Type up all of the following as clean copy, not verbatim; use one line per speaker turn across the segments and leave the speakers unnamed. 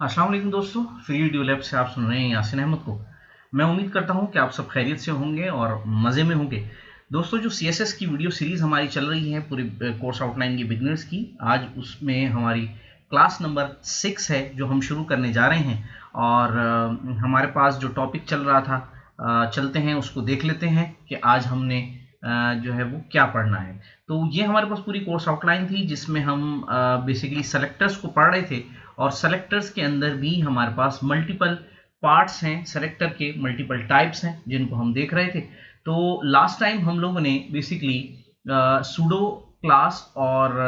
अस्सलाम वालेकुम दोस्तों, फ्री वीडियो लैब से आप सुन रहे हैं यासिन अहमद को। मैं उम्मीद करता हूं कि आप सब खैरियत से होंगे और मज़े में होंगे। दोस्तों, जो सीएसएस की वीडियो सीरीज़ हमारी चल रही है पूरी कोर्स आउटलाइन की बिगनर्स की, आज उसमें हमारी क्लास नंबर 6 है जो हम शुरू करने जा रहे हैं। और हमारे पास जो टॉपिक चल रहा था, चलते हैं उसको देख लेते हैं कि आज हमने जो है वो क्या पढ़ना है। तो ये हमारे पास पूरी कोर्स आउटलाइन थी जिसमें हम बेसिकली सेलेक्टर्स को पढ़ रहे थे। और सेलेक्टर्स के अंदर भी हमारे पास मल्टीपल पार्ट्स हैं, सेलेक्टर के मल्टीपल टाइप्स हैं जिनको हम देख रहे थे। तो लास्ट टाइम हम लोगों ने बेसिकली सूडो क्लास और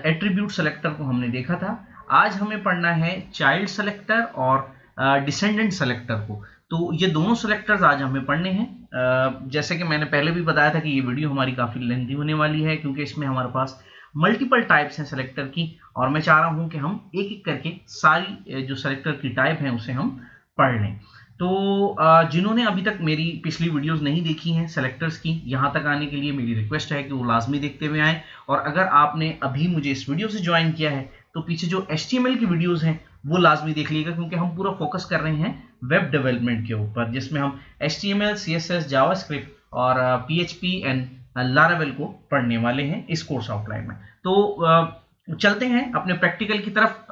एट्रीब्यूट सेलेक्टर को हमने देखा था। आज हमें पढ़ना है चाइल्ड सेलेक्टर और डिसेंडेंट सेलेक्टर को। तो ये दोनों सेलेक्टर्स आज हमें पढ़ने हैं। जैसे कि मैंने पहले भी बताया था कि ये वीडियो हमारी काफ़ी लेंथी होने वाली है क्योंकि इसमें हमारे पास मल्टीपल टाइप्स हैं सेलेक्टर की, और मैं चाह रहा हूं कि हम एक एक करके सारी जो सेलेक्टर की टाइप हैं उसे हम पढ़ लें। तो जिन्होंने अभी तक मेरी पिछली वीडियोस नहीं देखी हैं सेलेक्टर्स की, यहां तक आने के लिए मेरी रिक्वेस्ट है कि वो लाजमी देखते हुए आएँ। और अगर आपने अभी मुझे इस वीडियो से ज्वाइन किया है तो पीछे जो HTML की वीडियोस हैं वो लाजमी देख लीजिएगा, क्योंकि हम पूरा फोकस कर रहे हैं वेब डेवलपमेंट के ऊपर, जिसमें हम HTML, CSS, जावास्क्रिप्ट और PHP एंड लारावेल को पढ़ने वाले हैं इस कोर्स आउटलाइन में। तो चलते हैं अपने प्रैक्टिकल की तरफ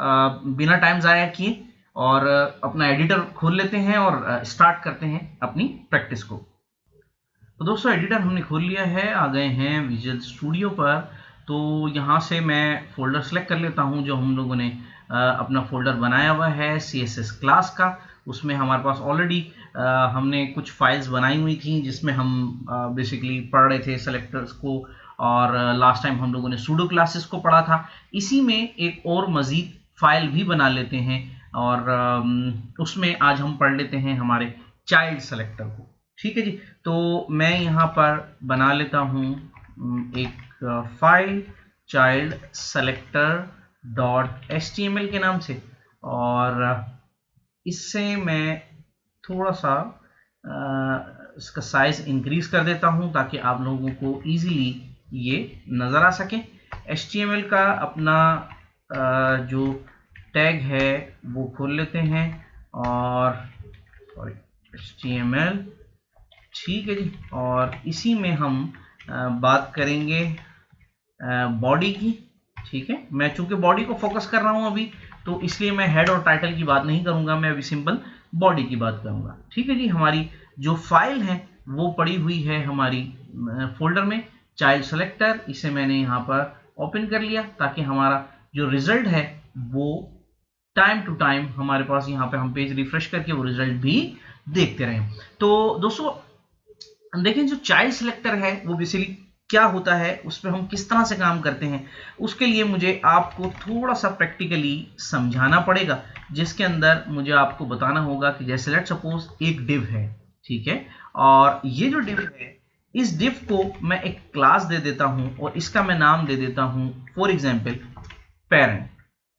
बिना टाइम ज़ाया किए, और अपना एडिटर खोल लेते हैं और स्टार्ट करते हैं अपनी प्रैक्टिस को। तो दोस्तों, एडिटर हमने खोल लिया है, आ गए हैं विजुअल स्टूडियो पर। तो यहाँ से मैं फोल्डर सेलेक्ट कर लेता हूँ जो हम लोगों ने अपना फोल्डर बनाया हुआ है CSS क्लास का। उसमें हमारे पास ऑलरेडी हमने कुछ फाइल्स बनाई हुई थी जिसमें हम बेसिकली पढ़ रहे थे सेलेक्टर्स को, और लास्ट टाइम हम लोगों ने सूडो क्लासेस को पढ़ा था। इसी में एक और मज़ीद फाइल भी बना लेते हैं, और उसमें आज हम पढ़ लेते हैं हमारे चाइल्ड सेलेक्टर को। ठीक है जी। तो मैं यहाँ पर बना लेता हूँ एक फाइल चाइल्ड सेलेक्टर .html के नाम से, और इससे मैं थोड़ा सा इसका साइज इंक्रीज कर देता हूँ ताकि आप लोगों को इजीली ये नज़र आ सके। HTML का अपना जो टैग है वो खोल लेते हैं, और सॉरी HTML, ठीक है जी। और इसी में हम बात करेंगे बॉडी की। ठीक है, मैं चूंकि बॉडी को फोकस कर रहा हूं अभी, तो इसलिए मैं हेड और टाइटल की बात नहीं करूंगा, मैं अभी सिंपल बॉडी की बात करूंगा। ठीक है जी। हमारी जो फाइल है वो पड़ी हुई है हमारी फोल्डर में चाइल्ड सेलेक्टर। इसे मैंने यहाँ पर ओपन कर लिया ताकि हमारा जो रिजल्ट है वो टाइम टू टाइम हमारे पास यहाँ पे हम पेज रिफ्रेश करके वो रिजल्ट भी देखते रहें। तो दोस्तों देखें, जो चाइल्ड सेलेक्टर है वो बेसिकली क्या होता है, उस पर हम किस तरह से काम करते हैं, उसके लिए मुझे आपको थोड़ा सा प्रैक्टिकली समझाना पड़ेगा, जिसके अंदर मुझे आपको बताना होगा कि जैसे लेट सपोज एक डिव है, ठीक है, और ये जो डिव है इस डिव को मैं एक क्लास दे देता हूं और इसका मैं नाम दे देता हूं फॉर एग्जाम्पल पेरेंट।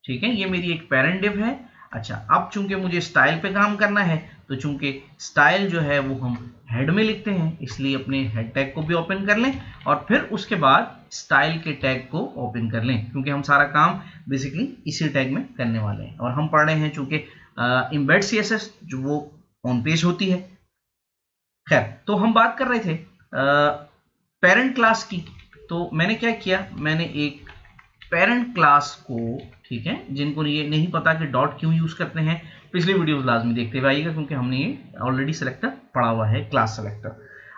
ठीक है, ये मेरी एक पेरेंट डिव है। अच्छा, अब चूंकि मुझे स्टाइल पे काम करना है, तो चूंकि स्टाइल जो है वो हम हेड में लिखते हैं, इसलिए अपने हेड टैग को भी ओपन कर लें और फिर उसके बाद स्टाइल के टैग को ओपन कर लें, क्योंकि हम सारा काम बेसिकली इसी टैग में करने वाले हैं। और हम पढ़ रहे हैं चूंकि एम्बेड CSS जो वो ऑन पेज होती है। खैर, तो हम बात कर रहे थे पेरेंट क्लास की। तो मैंने क्या किया, मैंने एक पेरेंट क्लास को, ठीक है, जिनको ये नहीं पता कि डॉट क्यों यूज करते हैं, पिछली वीडियोस लाजमी देखते हुए आइएगा क्योंकि हमने ये ऑलरेडी सेलेक्टर पढ़ा हुआ है, क्लास सेलेक्टर।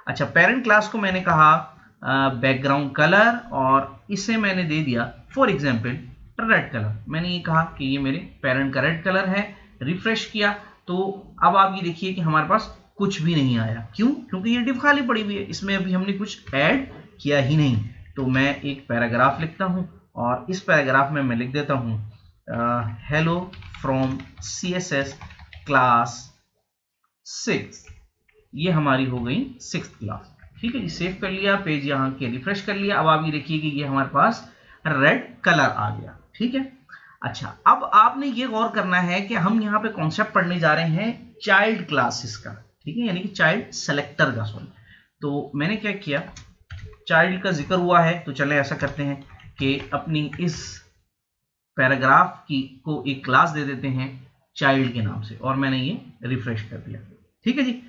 अच्छा, पेरेंट क्लास को मैंने कहा बैकग्राउंड कलर, और इसे मैंने दे दिया फॉर एग्जाम्पल रेड कलर। मैंने ये कहा कि ये मेरे पेरेंट का रेड कलर है। रिफ्रेश किया तो अब आप ये देखिए कि हमारे पास कुछ भी नहीं आया। क्यों? क्योंकि ये डिव खाली पड़ी हुई है, इसमें अभी हमने कुछ ऐड किया ही नहीं। तो मैं एक पैराग्राफ लिखता हूं और इस पैराग्राफ में मैं लिख देता हूं हेलो फ्रॉम CSS क्लास 6। ये हमारी हो गई 6th क्लास। ठीक है जी, सेव कर लिया, पेज यहाँ के रिफ्रेश कर लिया। अब आप ये देखिए कि ये हमारे पास रेड कलर आ गया। ठीक है। अच्छा, अब आपने ये गौर करना है कि हम यहाँ पे कॉन्सेप्ट पढ़ने जा रहे हैं चाइल्ड क्लासेस का, ठीक है, यानी कि चाइल्ड सेलेक्टर का। सॉरी, तो मैंने क्या किया, चाइल्ड का जिक्र हुआ है तो चले ऐसा करते हैं कि अपनी इस पैराग्राफ की को एक क्लास दे देते हैं चाइल्ड के नाम से, और मैंने ये रिफ्रेश कर दिया। ठीक है जी।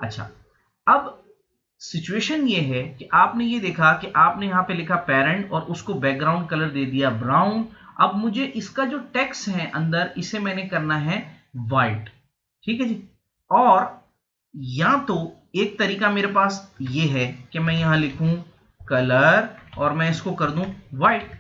अच्छा, अब सिचुएशन ये है कि आपने ये देखा कि आपने यहां पे लिखा पेरेंट और उसको बैकग्राउंड कलर दे दिया ब्राउन। अब मुझे इसका जो टेक्स्ट है अंदर, इसे मैंने करना है व्हाइट। ठीक है जी। और या तो एक तरीका मेरे पास ये है कि मैं यहां लिखूं कलर और मैं इसको कर दूं व्हाइट,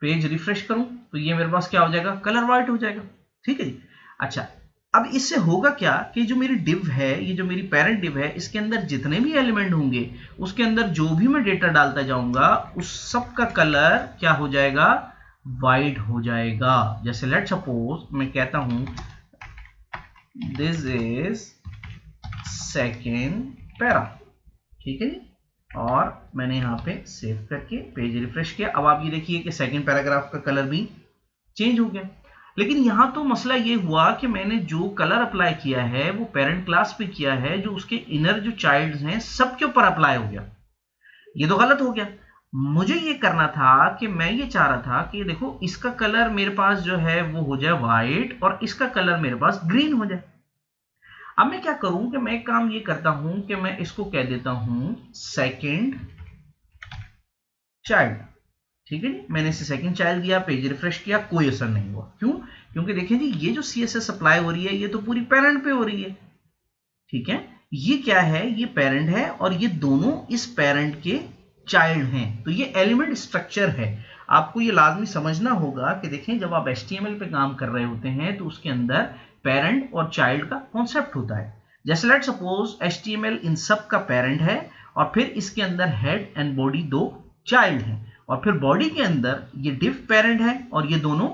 पेज रिफ्रेश करूं तो ये मेरे पास क्या हो जाएगा, कलर व्हाइट हो जाएगा। ठीक है जी। अच्छा, अब इससे होगा क्या कि जो मेरी डिव है, ये जो मेरी पेरेंट डिव है, इसके अंदर जितने भी एलिमेंट होंगे उसके अंदर जो भी मैं डेटा डालता जाऊंगा उस सब का कलर क्या हो जाएगा, वाइट हो जाएगा। जैसे लेट सपोज मैं कहता हूं दिस इज सेकेंड पैरा। ठीक है जी। और मैंने यहां पे सेव करके पेज रिफ्रेश किया। अब आप ये देखिए कि सेकेंड पैराग्राफ का कलर भी चेंज हो गया। लेकिन यहां तो मसला ये हुआ कि मैंने जो कलर अप्लाई किया है वो पेरेंट क्लास पे किया है, जो उसके इनर जो चाइल्ड्स हैं सबके ऊपर अप्लाई हो गया। ये तो गलत हो गया। मुझे ये करना था कि मैं ये चाह रहा था कि देखो इसका कलर मेरे पास जो है वो हो जाए व्हाइट और इसका कलर मेरे पास ग्रीन हो जाए। अब मैं क्या करूं कि मैं एक काम ये करता हूं कि मैं इसको कह देता हूं सेकेंड चाइल्ड। ठीक है जी। मैंने इसे सेकंड चाइल्ड दिया, पेज रिफ्रेश किया, कोई असर नहीं हुआ। क्यों? क्योंकि देखिए जी, ये जो सीएसएस अप्लाई हो रही है ये तो पूरी पेरेंट पे हो रही है। ठीक है, ये क्या है, ये पेरेंट है और ये दोनों इस पेरेंट के चाइल्ड हैं। तो ये एलिमेंट स्ट्रक्चर है। आपको ये लाजमी समझना होगा कि देखें जब आप HTML पे काम कर रहे होते हैं तो उसके अंदर पेरेंट और चाइल्ड का कॉन्सेप्ट होता है। जैसे लेट सपोज HTML इन सब का पेरेंट है और फिर इसके अंदर हेड एंड बॉडी दो चाइल्ड हैं, और फिर बॉडी के अंदर ये डिव पेरेंट है और ये दोनों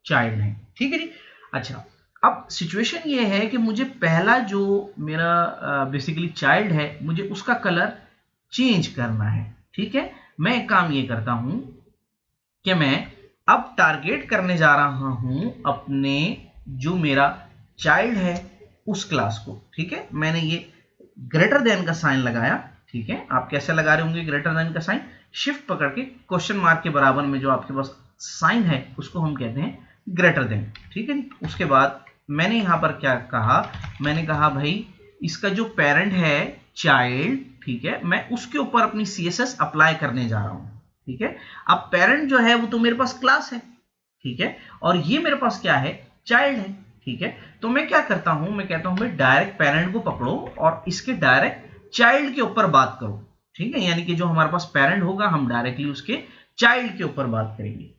चाइल्ड हैं। ठीक है जी। अच्छा, अब सिचुएशन ये है कि मुझे पहला जो मेरा बेसिकली चाइल्ड है मुझे उसका कलर चेंज करना है। ठीक है, मैं एक काम ये करता हूं कि मैं अब टारगेट करने जा रहा हूं अपने जो मेरा चाइल्ड है उस क्लास को। ठीक है, मैंने ये ग्रेटर देन का साइन लगाया। ठीक है, आप कैसे लगा रहे होंगे ग्रेटर देन का साइन, शिफ्ट पकड़ के क्वेश्चन मार्क के बराबर में जो आपके पास साइन है उसको हम कहते हैं ग्रेटर देन। ठीक है जी। उसके बाद मैंने यहां पर क्या कहा, मैंने कहा भाई इसका जो पेरेंट है चाइल्ड, ठीक है, मैं उसके ऊपर अपनी CSS अप्लाई करने जा रहा हूं। ठीक है, अब पेरेंट जो है वो तो मेरे पास क्लास है। ठीक है, और ये मेरे पास क्या है, चाइल्ड है। ठीक है, तो मैं क्या करता हूं, मैं कहता हूं भाई डायरेक्ट पेरेंट को पकड़ो और इसके डायरेक्ट चाइल्ड के ऊपर बात करो। ठीक है, यानी कि जो हमारे पास पेरेंट होगा हम डायरेक्टली उसके चाइल्ड के ऊपर बात करेंगे।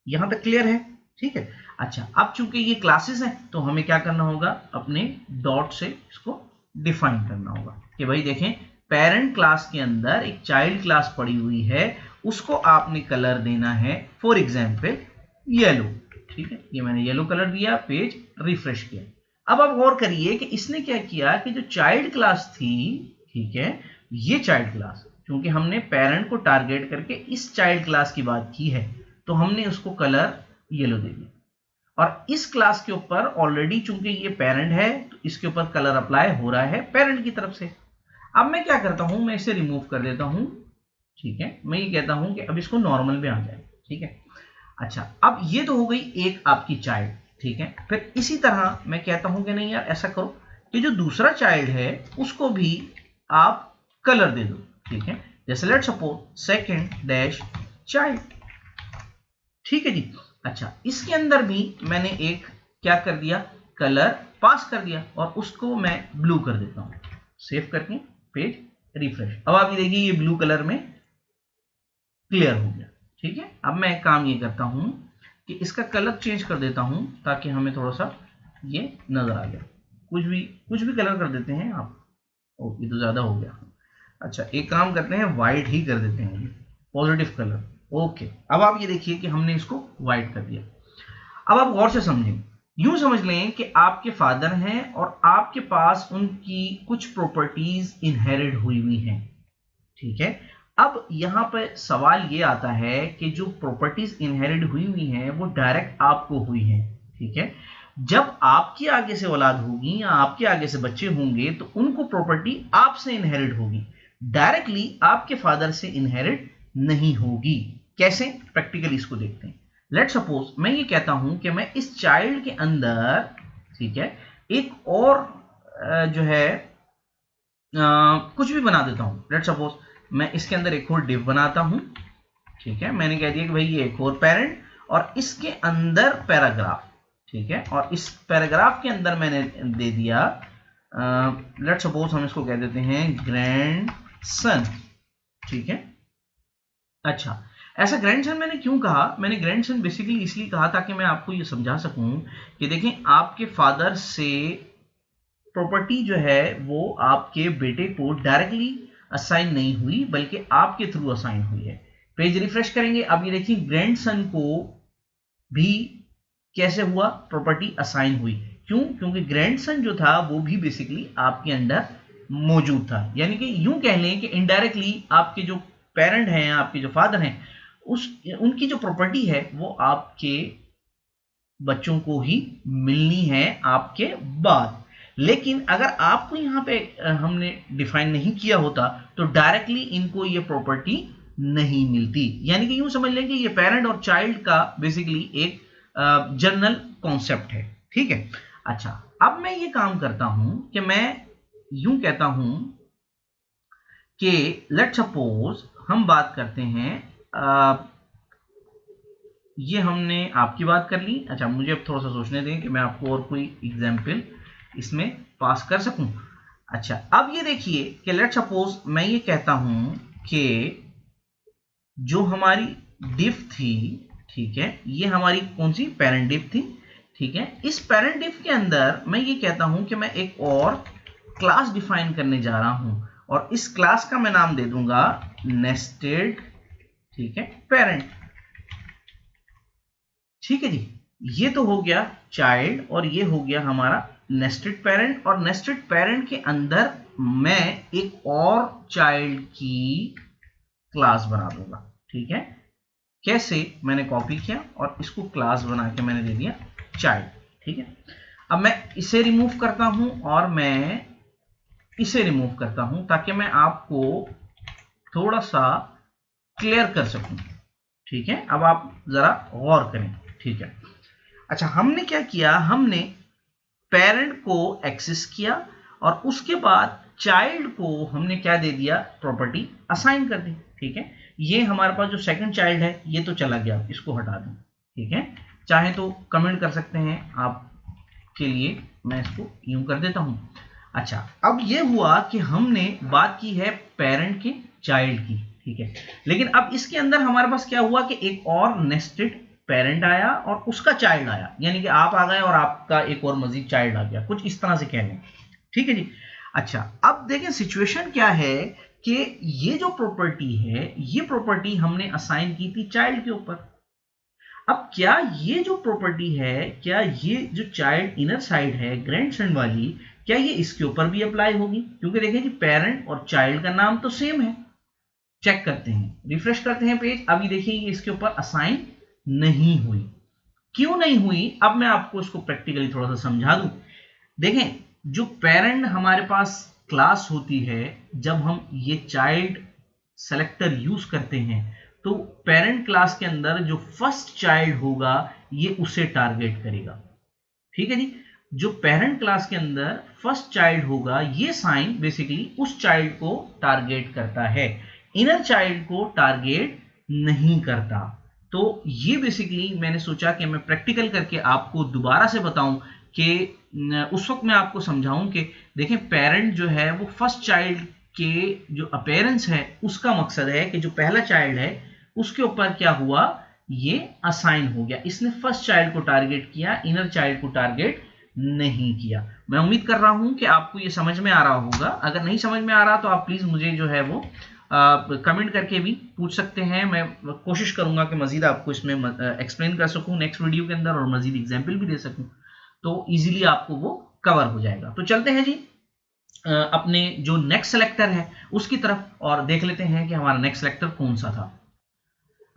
यहां तक क्लियर है? ठीक है। अच्छा, अब चूंकि ये क्लासेस हैं तो हमें क्या करना होगा, अपने डॉट से इसको डिफाइन करना होगा कि भाई देखें पेरेंट क्लास के अंदर एक चाइल्ड क्लास पड़ी हुई है, उसको आपने कलर देना है फॉर एग्जाम्पल येलो। ठीक है, ये मैंने येलो कलर दिया, पेज रिफ्रेश किया। अब आप गौर करिए कि इसने क्या किया कि जो चाइल्ड क्लास थी, ठीक है, ये चाइल्ड क्लास क्योंकि हमने पेरेंट को टारगेट करके इस चाइल्ड क्लास की बात की है तो हमने उसको कलर येलो दे दिया। और इस क्लास के ऊपर ऑलरेडी चूंकि ये पेरेंट है तो इसके ऊपर कलर अप्लाई हो रहा है पेरेंट की तरफ से। अब मैं क्या करता हूं, मैं इसे रिमूव कर देता हूं। ठीक है, मैं ये कहता हूं कि अब इसको नॉर्मल में आ जाए। ठीक है। अच्छा, अब ये तो हो गई एक आपकी चाइल्ड। ठीक है, फिर इसी तरह मैं कहता हूं कि नहीं यार ऐसा करो कि जो दूसरा चाइल्ड है उसको भी आप कलर दे दो। ठीक है, जैसे let suppose second dash child. ठीक है जी। अच्छा, इसके अंदर भी मैंने एक क्या कर दिया, कलर पास कर दिया और उसको मैं ब्लू कर देता हूं। सेव करके पेज रिफ्रेश। अब आप ये देखिए ये ब्लू कलर में क्लियर हो गया। ठीक है, अब मैं एक काम ये करता हूं कि इसका कलर चेंज कर देता हूं ताकि हमें थोड़ा सा ये नजर आ जाए। कुछ भी कलर कर देते हैं आप। ओ, ये तो ज्यादा हो गया। अच्छा, एक काम करते हैं व्हाइट ही कर देते हैं, पॉजिटिव कलर। ओके, अब आप ये देखिए कि हमने इसको व्हाइट कर दिया। अब आप गौर से समझें, यूं समझ लें कि आपके फादर हैं और आपके पास उनकी कुछ प्रॉपर्टीज इनहेरिट हुई हैं। ठीक है, अब यहां पर सवाल ये आता है कि जो प्रॉपर्टीज इनहेरिट हुई हैं वो डायरेक्ट आपको हुई हैं। ठीक है, जब आपकी आगे से औलाद होगी या आपके आगे से बच्चे होंगे तो उनको प्रॉपर्टी आपसे इनहेरिट होगी, डायरेक्टली आपके फादर से इनहेरिट नहीं होगी। कैसे? प्रैक्टिकली इसको देखते हैं। लेट सपोज मैं ये कहता हूं कि मैं इस चाइल्ड के अंदर ठीक है। एक और जो है कुछ भी बना देता हूं। लेट सपोज मैं इसके अंदर एक और डिव बनाता हूं, ठीक है। मैंने कह दिया कि भाई ये एक और पेरेंट और इसके अंदर पैराग्राफ, ठीक है। और इस पैराग्राफ के अंदर मैंने दे दिया लेट सपोज हम इसको कह देते हैं ग्रैंडसन, ठीक है। अच्छा, ऐसा ग्रैंडसन मैंने क्यों कहा? मैंने ग्रैंडसन बेसिकली इसलिए कहा ताकि मैं आपको ये समझा सकूं कि देखें, आपके फादर से प्रॉपर्टी जो है वो आपके बेटे को डायरेक्टली असाइन नहीं हुई, बल्कि आपके थ्रू असाइन हुई है। पेज रिफ्रेश करेंगे, अब ये देखिए ग्रैंडसन को भी कैसे हुआ, प्रॉपर्टी असाइन हुई। क्यों? क्योंकि ग्रैंडसन जो था वो भी बेसिकली आपके अंडर मौजूद था। यानी कि यूं कह लें कि इनडायरेक्टली आपके जो पेरेंट हैं, आपके जो फादर हैं, उनकी जो प्रॉपर्टी है वो आपके बच्चों को ही मिलनी है आपके बाद। लेकिन अगर आपको यहां पे हमने डिफाइन नहीं किया होता तो डायरेक्टली इनको ये प्रॉपर्टी नहीं मिलती। यानी कि यूं समझ लें कि ये पेरेंट और चाइल्ड का बेसिकली एक जनरल कॉन्सेप्ट है, ठीक है। अच्छा, अब मैं ये काम करता हूं कि मैं यूं कहता हूं कि लेट सपोज हम बात करते हैं, ये हमने आपकी बात कर ली। अच्छा, मुझे अब थोड़ा सा सोचने दें कि मैं आपको और कोई एग्जाम्पल इसमें पास कर सकूं। अच्छा, अब ये देखिए कि लेट सपोज मैं ये कहता हूं कि जो हमारी डिफ थी, ठीक है, ये हमारी कौन सी पेरेंट डिफ थी, ठीक है। इस पेरेंट डिफ के अंदर मैं ये कहता हूं कि मैं एक और क्लास डिफाइन करने जा रहा हूं और इस क्लास का मैं नाम दे दूंगा नेस्टेड, ठीक है, पेरेंट, ठीक है जी। ये तो हो गया चाइल्ड और ये हो गया हमारा नेस्टेड पेरेंट। और नेस्टेड पेरेंट के अंदर मैं एक और चाइल्ड की क्लास बना दूंगा, ठीक है। कैसे? मैंने कॉपी किया और इसको क्लास बना के मैंने दे दिया चाइल्ड, ठीक है। अब मैं इसे रिमूव करता हूं और मैं इसे रिमूव करता हूं ताकि मैं आपको थोड़ा सा क्लियर कर सकूं, ठीक है। अब आप जरा गौर करें, ठीक है। अच्छा, हमने क्या किया, हमने पेरेंट को एक्सेस किया और उसके बाद चाइल्ड को हमने क्या दे दिया, प्रॉपर्टी असाइन कर दी, ठीक है। ये हमारे पास जो सेकंड चाइल्ड है ये तो चला गया, इसको हटा दें, ठीक है। चाहे तो कमेंट कर सकते हैं, आपके लिए मैं इसको यूं कर देता हूं। अच्छा, अब ये हुआ कि हमने बात की है पेरेंट के चाइल्ड की, ठीक है। लेकिन अब इसके अंदर हमारे पास क्या हुआ कि एक और नेस्टेड पेरेंट आया और उसका चाइल्ड आया, यानी कि आप आ गए और आपका एक और मजीद चाइल्ड आ गया, कुछ इस तरह से कह लें, ठीक है जी। अच्छा, अब देखें सिचुएशन क्या है कि ये जो प्रॉपर्टी है, ये प्रॉपर्टी हमने असाइन की थी चाइल्ड के ऊपर। अब क्या ये जो प्रॉपर्टी है, क्या ये जो चाइल्ड इनर साइड है ग्रैंडसन वाली, क्या ये इसके ऊपर भी अप्लाई होगी? क्योंकि देखिए जी, पेरेंट और चाइल्ड का नाम तो सेम है। चेक करते हैं, रिफ्रेश करते हैं पेज। अभी देखिए ये इसके ऊपर असाइन नहीं हुई। क्यों नहीं हुई? अब मैं आपको इसको प्रैक्टिकली थोड़ा सा समझा दूं। देखें, जो पेरेंट हमारे पास क्लास होती है, जब हम ये चाइल्ड सेलेक्टर यूज करते हैं तो पेरेंट क्लास के अंदर जो फर्स्ट चाइल्ड होगा ये उसे टारगेट करेगा, ठीक है जी। जो पेरेंट क्लास के अंदर फर्स्ट चाइल्ड होगा ये साइन बेसिकली उस चाइल्ड को टारगेट करता है, इनर चाइल्ड को टारगेट नहीं करता। तो ये बेसिकली मैंने सोचा कि मैं प्रैक्टिकल करके आपको दोबारा से बताऊं कि उस वक्त मैं आपको समझाऊं कि देखें, पेरेंट जो है वो फर्स्ट चाइल्ड के जो अपीयरेंस है उसका मकसद है कि जो पहला चाइल्ड है उसके ऊपर क्या हुआ, ये असाइन हो गया। इसने फर्स्ट चाइल्ड को टारगेट किया, इनर चाइल्ड को टारगेट नहीं किया। मैं उम्मीद कर रहा हूं कि आपको ये समझ में आ रहा होगा। अगर नहीं समझ में आ रहा तो आप प्लीज मुझे जो है वो कमेंट करके भी पूछ सकते हैं। मैं कोशिश करूंगा कि मजीद आपको इसमें एक्सप्लेन कर सकूं नेक्स्ट वीडियो के अंदर और मजीद एग्जाम्पल भी दे सकूं, तो इजीली आपको वो कवर हो जाएगा। तो चलते हैं जी अपने जो नेक्स्ट सेलेक्टर है उसकी तरफ और देख लेते हैं कि हमारा नेक्स्ट सेलेक्टर कौन सा था।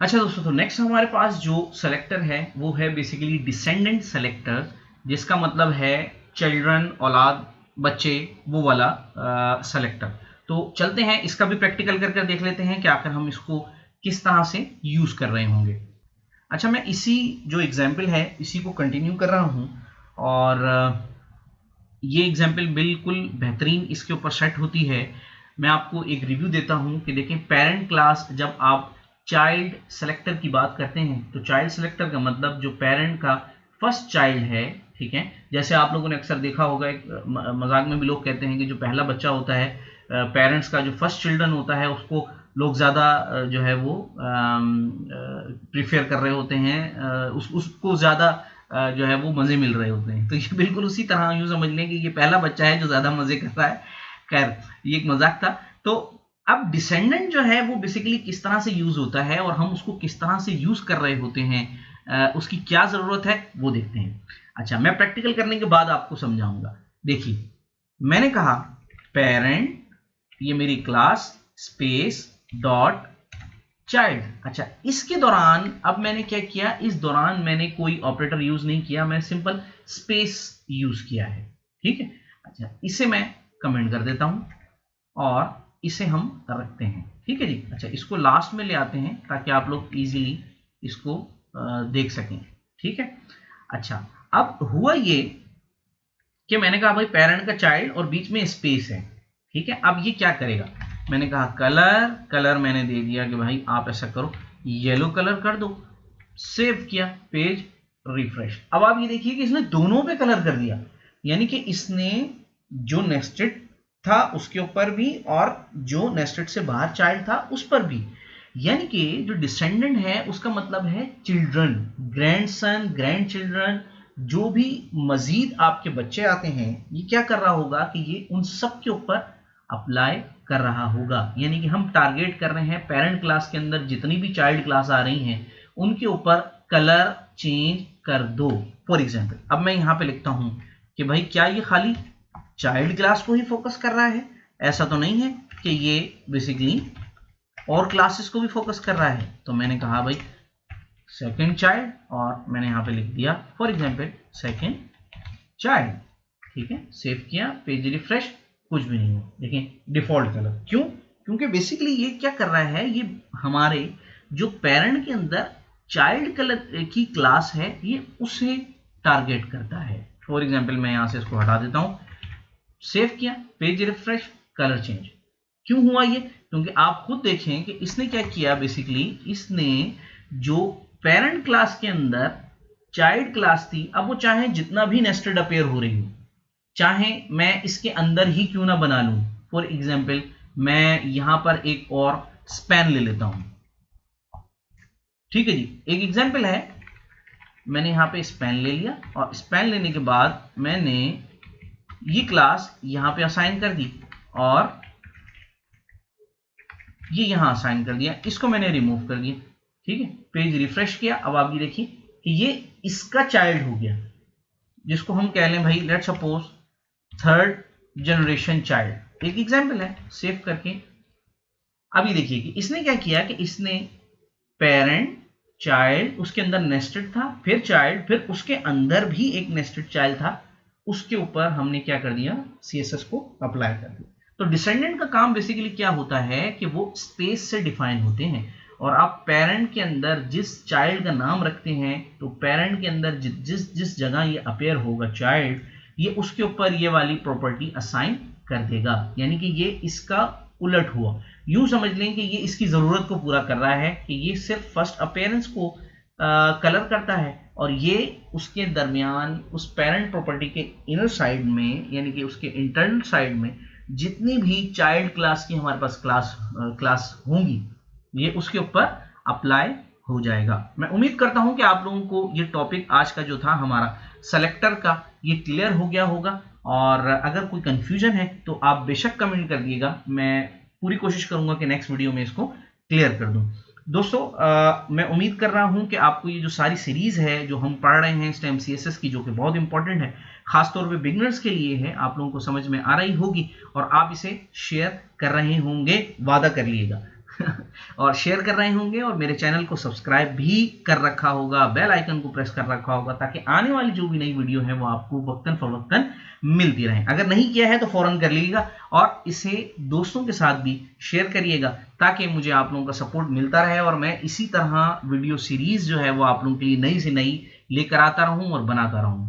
अच्छा दोस्तों, तो नेक्स्ट हमारे पास जो सेलेक्टर है वो है बेसिकली डिसेंडेंट सेलेक्टर, जिसका मतलब है चिल्ड्रन, औलाद, बच्चे, वो वाला सेलेक्टर। तो चलते हैं इसका भी प्रैक्टिकल करके देख लेते हैं कि आखिर हम इसको किस तरह से यूज कर रहे होंगे। अच्छा, मैं इसी जो एग्जाम्पल है इसी को कंटिन्यू कर रहा हूं और ये एग्जाम्पल बिल्कुल बेहतरीन इसके ऊपर सेट होती है। मैं आपको एक रिव्यू देता हूं कि देखें, पेरेंट क्लास, जब आप चाइल्ड सेलेक्टर की बात करते हैं तो चाइल्ड सेलेक्टर का मतलब जो पेरेंट का फर्स्ट चाइल्ड है, ठीक है। जैसे आप लोगों ने अक्सर देखा होगा, एक मजाक में भी लोग कहते हैं कि जो पहला बच्चा होता है, पेरेंट्स का जो फर्स्ट चिल्ड्रन होता है, उसको लोग ज़्यादा जो है वो प्रीफेयर कर रहे होते हैं, उसको ज़्यादा जो है वो मज़े मिल रहे होते हैं। तो ये बिल्कुल उसी तरह यूँ समझ लें कि ये पहला बच्चा है जो ज़्यादा मज़े कर रहा है। खैर, ये एक मजाक था। तो अब डिसेंडेंट जो है वो बेसिकली किस तरह से यूज़ होता है और हम उसको किस तरह से यूज़ कर रहे होते हैं, उसकी क्या ज़रूरत है वो देखते हैं। अच्छा, मैं प्रैक्टिकल करने के बाद आपको समझाऊंगा। देखिए, मैंने कहा पेरेंट, ये मेरी क्लास स्पेस डॉट चाइल्ड। अच्छा, इसके दौरान अब मैंने क्या किया, इस दौरान मैंने कोई ऑपरेटर यूज नहीं किया, मैं सिंपल स्पेस यूज किया है, ठीक है। अच्छा, इसे मैं कमेंट कर देता हूं और इसे हम रखते हैं, ठीक है जी। अच्छा, इसको लास्ट में ले आते हैं ताकि आप लोग इजीली इसको देख सकें, ठीक है। अच्छा, अब हुआ ये कि मैंने कहा भाई पेरेंट का चाइल्ड और बीच में स्पेस है, ठीक है। अब ये क्या करेगा, मैंने कहा कलर मैंने दे दिया कि भाई आप ऐसा करो, येलो कलर कर दो। सेव किया, पेज रिफ्रेश। अब आप ये देखिए कि इसने दोनों पे कलर कर दिया, यानी कि इसने जो नेस्टेड था उसके ऊपर भी और जो नेस्टेड से बाहर चाइल्ड था उस पर भी। यानी कि जो डिसेंडेंट है उसका मतलब है चिल्ड्रन, ग्रैंडसन, ग्रैंड चिल्ड्रन, जो भी मजीद आपके बच्चे आते हैं, ये क्या कर रहा होगा कि ये उन सब के ऊपर अप्लाई कर रहा होगा। यानी कि हम टारगेट कर रहे हैं पेरेंट क्लास के अंदर जितनी भी चाइल्ड क्लास आ रही हैं उनके ऊपर कलर चेंज कर दो। फॉर एग्जाम्पल, अब मैं यहां पे लिखता हूं कि भाई क्या ये खाली चाइल्ड क्लास को ही फोकस कर रहा है, ऐसा तो नहीं है कि ये बेसिकली और क्लासेस को भी फोकस कर रहा है। तो मैंने कहा भाई सेकेंड चाइल्ड और मैंने यहां पे लिख दिया फॉर एग्जाम्पल सेकेंड चाइल्ड, ठीक है। सेव किया, पेज रिफ्रेश, कुछ भी नहीं है, देखें डिफॉल्ट कलर। क्यों? क्योंकि बेसिकली ये क्या कर रहा है, ये हमारे जो पेरेंट के अंदर चाइल्ड कलर की क्लास है ये उसे टारगेट करता है। फॉर एग्जाम्पल मैं यहां से इसको हटा देता हूं, सेव किया, पेज रिफ्रेश, कलर चेंज। क्यों हुआ ये? क्योंकि आप खुद देखें कि इसने क्या किया, बेसिकली इसने जो पेरेंट क्लास के अंदर चाइल्ड क्लास थी, अब वो चाहे जितना भी नेस्टेड अपेयर हो रही हो, चाहे मैं इसके अंदर ही क्यों ना बना लूं। फॉर एग्जाम्पल मैं यहां पर एक और स्पैन ले लेता हूं, ठीक है जी। एक एग्जाम्पल है, मैंने यहां पे स्पैन ले लिया और स्पैन लेने के बाद मैंने ये क्लास यहां पे असाइन कर दी और ये यहां असाइन कर दिया, इसको मैंने रिमूव कर दिया, ठीक है। पेज रिफ्रेश किया, अब आप ये देखिए कि ये इसका चाइल्ड हो गया, जिसको हम कह लें भाई let's suppose third generation child. एक एग्जांपल है, सेव करके अब ये देखिए कि इसने क्या किया कि इसने पेरेंट चाइल्ड, उसके अंदर नेस्टेड था, फिर चाइल्ड, फिर उसके अंदर भी एक नेस्टेड चाइल्ड था, उसके ऊपर हमने क्या कर दिया, सीएसएस को अप्लाई कर दिया। तो डिसेंडेंट का काम बेसिकली क्या होता है कि वो स्पेस से डिफाइन होते हैं और आप पेरेंट के अंदर जिस चाइल्ड का नाम रखते हैं तो पेरेंट के अंदर जिस जिस जगह ये अपेयर होगा चाइल्ड, ये उसके ऊपर ये वाली प्रॉपर्टी असाइन कर देगा। यानी कि ये इसका उलट हुआ। यूं समझ लें कि ये इसकी जरूरत को पूरा कर रहा है कि ये सिर्फ फर्स्ट अपेयरेंस को कलर करता है और ये उसके दरमियान उस पेरेंट प्रॉपर्टी के इनर साइड में, यानी कि उसके इंटरनल साइड में जितनी भी चाइल्ड क्लास की हमारे पास क्लास होंगी ये उसके ऊपर अप्लाई हो जाएगा। मैं उम्मीद करता हूं कि आप लोगों को ये टॉपिक आज का जो था हमारा सेलेक्टर का, ये क्लियर हो गया होगा। और अगर कोई कंफ्यूजन है तो आप बेशक कमेंट कर दिएगा, मैं पूरी कोशिश करूंगा कि नेक्स्ट वीडियो में इसको क्लियर कर दूं। दोस्तों मैं उम्मीद कर रहा हूं कि आपको ये जो सारी सीरीज है जो हम पढ़ रहे हैं स्टेम सीएसएस की, जो कि बहुत इंपॉर्टेंट है खासतौर पे बिगिनर्स के लिए है, आप लोगों को समझ में आ रही होगी और आप इसे शेयर कर रहे होंगे, वादा कर लिएगा और शेयर कर रहे होंगे और मेरे चैनल को सब्सक्राइब भी कर रखा होगा, बेल आइकन को प्रेस कर रखा होगा ताकि आने वाली जो भी नई वीडियो है वो आपको वक्तन फवक्तन मिलती रहे। अगर नहीं किया है तो फौरन कर लीजिएगा और इसे दोस्तों के साथ भी शेयर करिएगा ताकि मुझे आप लोगों का सपोर्ट मिलता रहे और मैं इसी तरह वीडियो सीरीज जो है वो आप लोगों के लिए नई से नई लेकर आता रहूं और बनाता रहूं।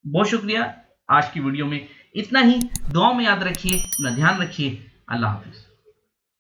बहुत शुक्रिया। आज की वीडियो में इतना ही। दुआ में याद रखिए, अपना ध्यान रखिए। अल्लाह हाफिज।